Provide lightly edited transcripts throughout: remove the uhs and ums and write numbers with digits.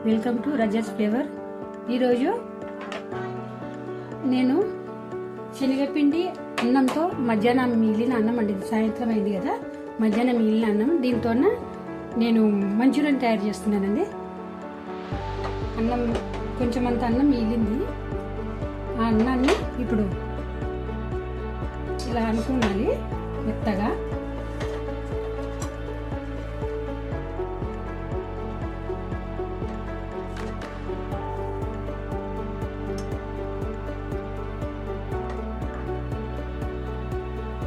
Welcome to rajas flavour. ఈరోజు నేను శనగపిండి అన్నంతో మధ్యాహ్నం మిగిలిన అన్నం అండి. సాయంత్రం అయింది కదా, మధ్యాహ్నం మిగిలిన అన్నం దీంతో నేను మంచూరియన్ తయారు చేస్తున్నానండి. అన్నం కొంచెం అంత అన్నం మిగిలింది. ఆ అన్నాన్ని ఇప్పుడు ఇలా అనుకోవాలి మెత్తగా.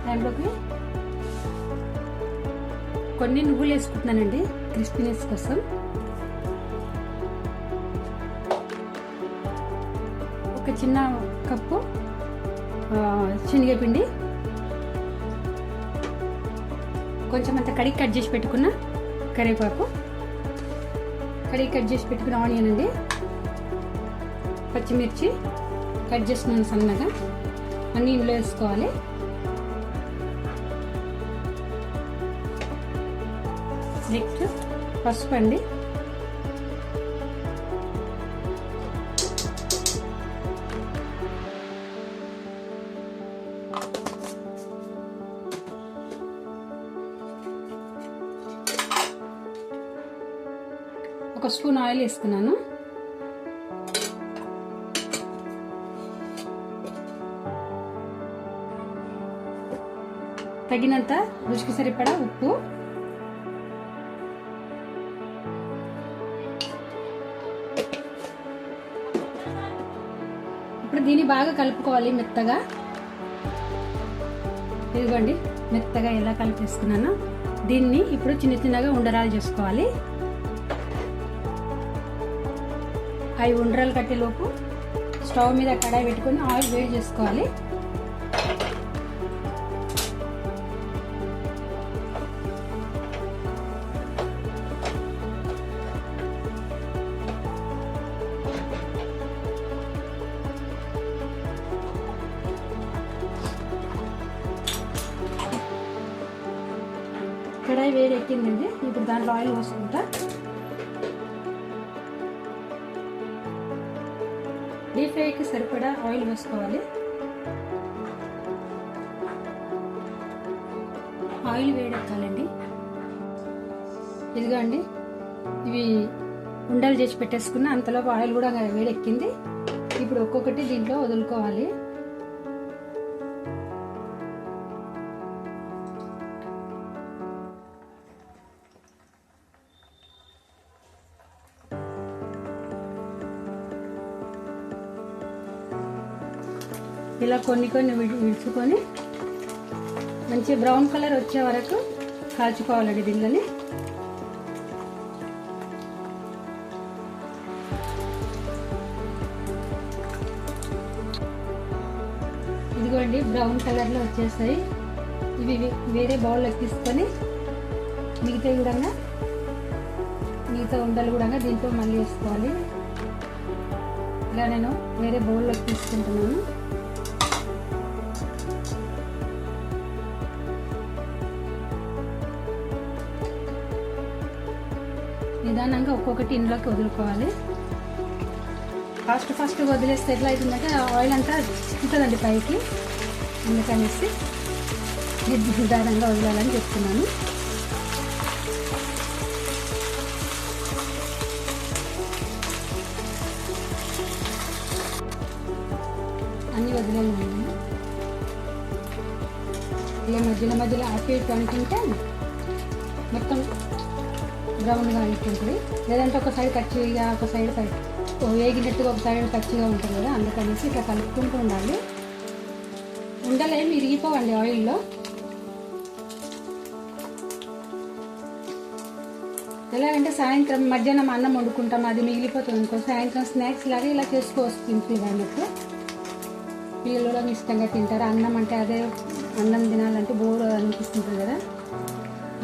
దాంట్లోకి కొన్ని నువ్వులు వేసుకుంటున్నానండి క్రిస్పీనెస్ కోసం. ఒక చిన్న కప్పు శనగపిండి, కొంచెం అంత కడిగి కట్ చేసి పెట్టుకున్న కరివేపాకు, కడిగి కట్ చేసి పెట్టుకున్న ఆనియన్ అండి, పచ్చిమిర్చి కట్ చేస్తున్నాను సన్నగా, అన్నీ ఇందులో వేసుకోవాలి. నెక్స్ట్ పసుపు అండి, ఒక స్పూన్ ఆయిల్ వేసుకున్నాను. తగినంత రుచికి సరిపడా ఉప్పు, ఇప్పుడు దీన్ని బాగా కలుపుకోవాలి మెత్తగా. ఇదిగోండి మెత్తగా ఎలా కలిపేసుకున్నాను. దీన్ని ఇప్పుడు చిన్న చిన్నగా ఉండరాలు చేసుకోవాలి. అవి ఉండరాలు కట్టేలోపు స్టవ్ మీద కడాయి పెట్టుకొని ఆయిల్ వేడి చేసుకోవాలి. కడాయి వేడి ఎక్కిందండి. ఇప్పుడు దాంట్లో ఆయిల్ పోసుకుంటా. డీప్ ఫ్రైకి సరిపడా ఆయిల్ వేసుకోవాలి. ఆయిల్ వేడెక్కాలండి. ఇదిగో అండి, ఇవి ఉండలు చేసి పెట్టేసుకున్న అంతలోపు ఆయిల్ కూడా వేడెక్కింది. ఇప్పుడు ఒక్కొక్కటి దీంట్లో వదులుకోవాలి. ఇలా కొన్ని కొన్ని విడుచుకొని మంచి బ్రౌన్ కలర్ వచ్చే వరకు కాల్చుకోవాలండి దీనిని. ఇదిగోండి బ్రౌన్ కలర్లో వచ్చేస్తాయి. ఇవి వేరే బౌల్లోకి తీసుకొని మిగతా ఉండలు కూడా దీంట్లో మళ్ళీ వేసుకోవాలి. ఇలా నేను వేరే బౌల్లోకి తీసుకుంటున్నాను. నిదానంగా ఒక్కొక్కటి ఇందులోకి వదులుకోవాలి. ఫాస్ట్ వదిలేస్తే ఎట్లా అవుతుందంటే ఆయిల్ అంతా చిక్కుతుందండి పైకి. అందుకనేసి నిదానంగా వదలాలని చెప్తున్నాను. అన్నీ వదిలేయండి. ఇలా మధ్యలో అటు ఇటు అనుకుంటే మొత్తం బ్రౌన్గా అయిపోతుంది. లేదంటే ఒక సైడ్ కచ్చిగా, ఒక సైడ్ వేగినట్టుగా, ఒక సైడ్ కచ్చిగా ఉంటుంది కదా. అందుకనేసి ఇట్లా కలుపుకుంటూ ఉండాలి. ఉండలు ఏమి ఇరిగిపోవండి ఆయిల్లో. ఎలాగంటే సాయంత్రం మధ్యాహ్నం అన్నం వండుకుంటాం, అది మిగిలిపోతుంది అనుకో, సాయంత్రం స్నాక్స్ లాగా ఇలా చేసుకోవచ్చు సింపుల్గా అన్నట్టు. పిల్లలు కూడా ఇష్టంగా తింటారు. అన్నం అంటే అదే అన్నం తినాలంటే బోర్ అనిపిస్తుంటుంది కదా.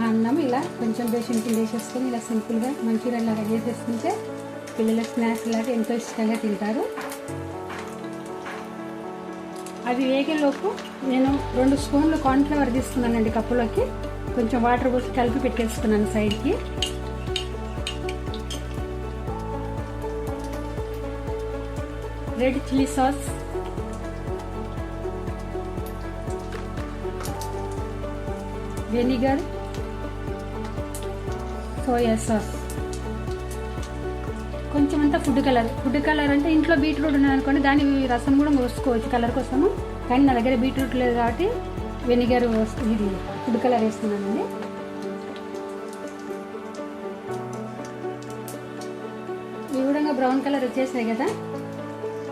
ఆ అన్నం ఇలా కొంచెం బేషన్ పిండి వేసేసుకొని ఇలా సింపుల్గా మంచూరియన్ లాగా చేసేసుకుంటే పిల్లల స్నాక్స్ లాగా ఎంతో ఇష్టంగా తింటారు. అది వేగేలోపు నేను 2 స్పూన్లు కార్న్ఫ్లవర్ తీసుకున్నానండి కప్పులోకి. కొంచెం వాటర్ పోసి కలిపి పెట్టేసుకున్నాను సైడ్కి. Red chilli sauce, vinegar, soya sauce, కొంచెం అంతా ఫుడ్ కలర్ అంటే ఇంట్లో బీట్రూట్ ఉన్నదనుకోండి దాని రసం కూడా పోసుకోవచ్చు కలర్ కోసము, కానీ నా దగ్గర బీట్రూట్ లేదు కాబట్టి వెనిగర్ ఇది ఫుడ్ కలర్ వేస్తున్నానండి. ఇవి కూడా బ్రౌన్ కలర్ వచ్చేసాయి కదా.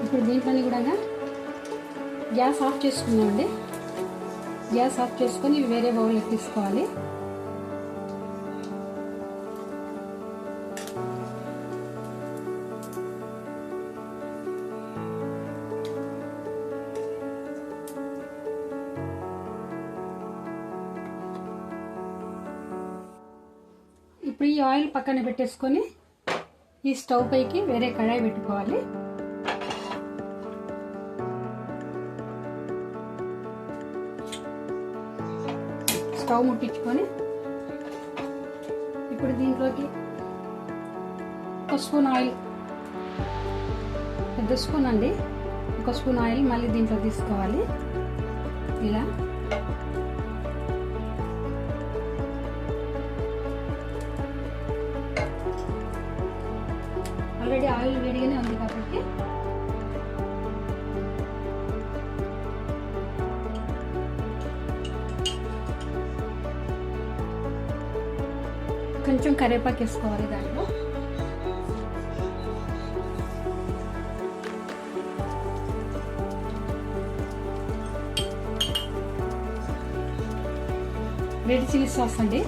ఇప్పుడు దీంట్లోని కూడా గ్యాస్ ఆఫ్ చేసుకున్నామండి. గ్యాస్ ఆఫ్ చేసుకొని ఇవి వేరే బౌల్లోకి తీసుకోవాలి. ఇప్పుడు ఈ ఆయిల్ పక్కన పెట్టేసుకొని ఈ స్టవ్ పైకి వేరే కడాయి పెట్టుకోవాలి. స్టవ్ ముట్టించుకొని ఇప్పుడు దీంట్లోకి ఒక స్పూన్ ఆయిల్, పెద్ద స్పూన్ అండి, ఒక స్పూన్ ఆయిల్ మళ్ళీ దీంట్లో తీసుకోవాలి. ఇలా ఆల్రెడీ ఆయిల్ వేడిగానే ఉంది కాబట్టి కొంచెం కరివేపాకు వేసుకోవాలి. దాంట్లో రెడ్ చిల్లీ సాస్ అండి,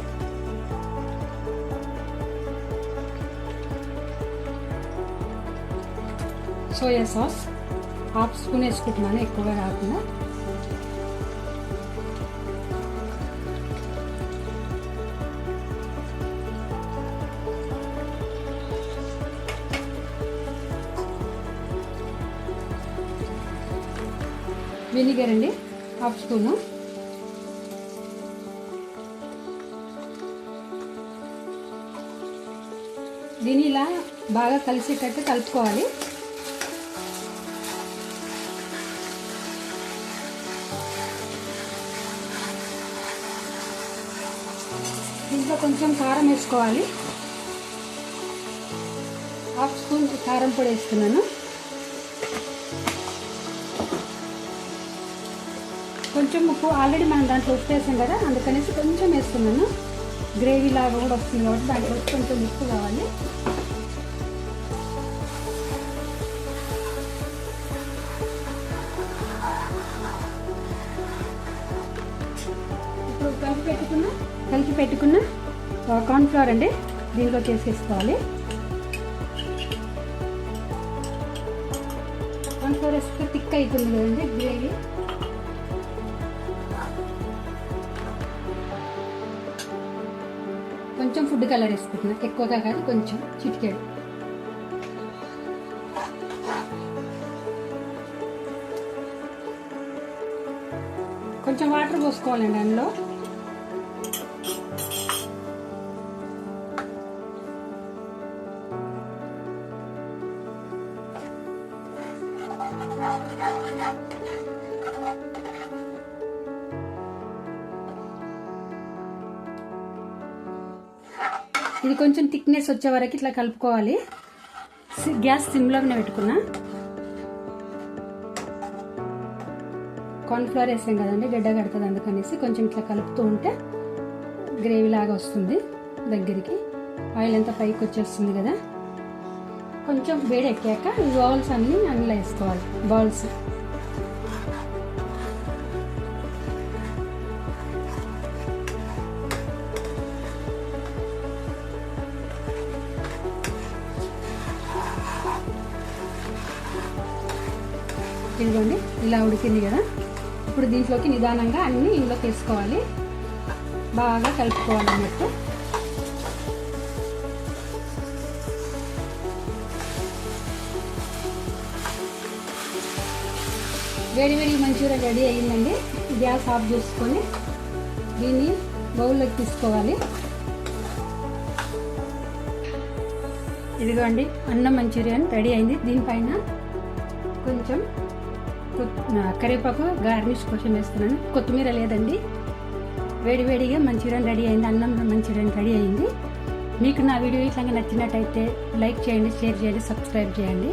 సోయా సాస్ హాఫ్ స్పూన్ వేసుకుంటున్నాను, ఎక్కువగా కాకుండా. వెనిగర్ అండి హాఫ్ స్పూను. దీన్ని ఇలా బాగా కలిసేటట్టు కలుపుకోవాలి. దీంట్లో కొంచెం కారం వేసుకోవాలి. హాఫ్ స్పూన్ కారం పొడి వేస్తున్నాను. కొంచెం ఉప్పు, ఆల్రెడీ మనం దాంట్లో ఉప్పు వేసాం కదా, అందుకనేసి కొంచెం వేస్తున్నాను. గ్రేవీ లాగా కూడా వస్తుంది కాబట్టి దాంట్లో కొంచెం ఉప్పు కావాలి. ఇప్పుడు కలిపి పెట్టుకున్న కార్న్ఫ్లవర్ అండి దీంట్లో వేసేసుకోవాలి. కార్న్ఫ్లవర్ వేస్తే థిక్ అవుతుంది కదండి గ్రేవీ. కొంచెం ఫుడ్ కలర్ వేసుకుంటున్నా, ఎక్కువగా కాదు, కొంచెం చిటికెడు. కొంచెం వాటర్ పోసుకోవాలండి అందులో. ఇది కొంచెం థిక్నెస్ వచ్చే వరకు ఇట్లా కలుపుకోవాలి. గ్యాస్ సిమ్లోనే పెట్టుకున్నా. కార్న్ఫ్లవర్ వేసాం కదండి, గడ్డ కడుతుంది, అందుకనేసి కొంచెం ఇట్లా కలుపుతూ ఉంటే గ్రేవీ లాగా వస్తుంది దగ్గరికి. ఆయిల్ అంతా పైకి వచ్చేస్తుంది కదా. కొంచెం వేడి ఎక్కాక ఈ బౌల్స్ అన్నీ అందులో వేసుకోవాలి. బౌల్స్ ఇదిగోండి, ఇలా ఉడికింది కదా. ఇప్పుడు దీంట్లోకి నిదానంగా అన్నీ ఇందులోకి వేసుకోవాలి, బాగా కలుపుకోవాలి అన్నట్టు. వేడి వేడి మంచూరియా రెడీ అయ్యిందండి. గ్యాస్ ఆఫ్ చేసుకొని దీన్ని బౌల్లోకి తీసుకోవాలి. ఇదిగోండి, అన్నం మంచూరియన్ రెడీ అయింది. దీనిపైన కొంచెం కరివేపాకు గార్నిష్ కోసం వేస్తున్నాను. కొత్తిమీర లేదండి. వేడివేడిగా మంచూరియన్ రెడీ అయింది. అన్నం మంచూరియన్ రెడీ అయింది. మీకు నా వీడియో ఇట్లా నచ్చినట్టయితే లైక్ చేయండి, షేర్ చేయండి, సబ్స్క్రైబ్ చేయండి.